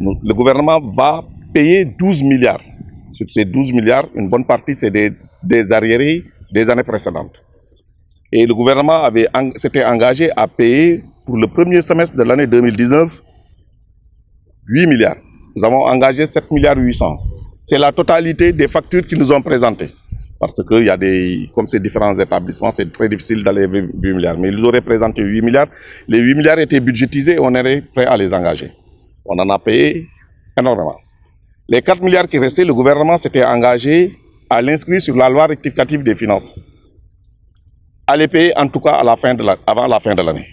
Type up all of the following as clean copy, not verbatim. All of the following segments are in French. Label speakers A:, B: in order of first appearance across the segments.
A: Le gouvernement va payer 12 milliards. Sur ces 12 milliards, une bonne partie, c'est des arriérés des années précédentes. Et le gouvernement s'était engagé à payer pour le premier semestre de l'année 2019 8 milliards. Nous avons engagé 7 milliards 800. C'est la totalité des factures qu'ils nous ont présentées. Parce que comme ces différents établissements, c'est très difficile d'aller 8 milliards. Mais ils auraient présenté 8 milliards. Les 8 milliards étaient budgétisés et on était prêt à les engager. On en a payé énormément. Les 4 milliards qui restaient, le gouvernement s'était engagé à l'inscrire sur la loi rectificative des finances. À les payer en tout cas avant la fin de l'année.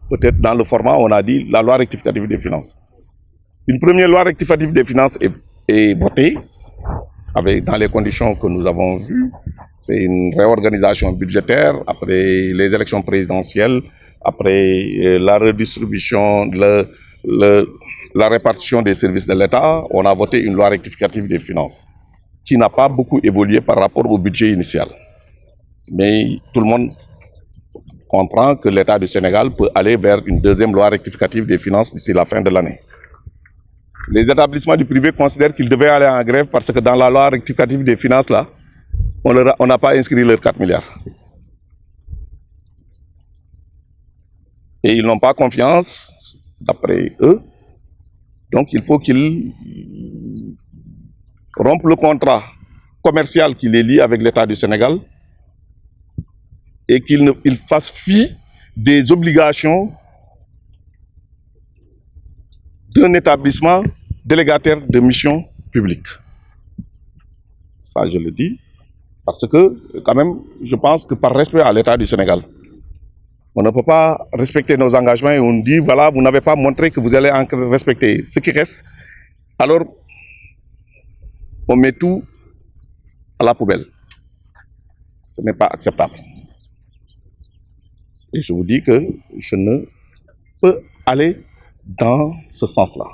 A: Peut-être dans le format, on a dit la loi rectificative des finances. Une première loi rectificative des finances est votée dans les conditions que nous avons vues. C'est une réorganisation budgétaire après les élections présidentielles, après la redistribution, la répartition des services de l'État. On a voté une loi rectificative des finances qui n'a pas beaucoup évolué par rapport au budget initial. Mais tout le monde comprend que l'État du Sénégal peut aller vers une deuxième loi rectificative des finances d'ici la fin de l'année. Les établissements du privé considèrent qu'ils devaient aller en grève parce que dans la loi rectificative des finances, là, on n'a pas inscrit leurs 4 milliards. Et ils n'ont pas confiance, d'après eux. Donc il faut qu'ils rompent le contrat commercial qui les lie avec l'État du Sénégal et qu'ils fassent fi des obligations d'un établissement délégataire de missions publiques. Ça, je le dis, parce que, quand même, je pense que par respect à l'État du Sénégal, on ne peut pas respecter nos engagements et on dit, voilà, vous n'avez pas montré que vous allez encore respecter ce qui reste. Alors, on met tout à la poubelle. Ce n'est pas acceptable. Et je vous dis que je ne peux aller dans ce sens-là.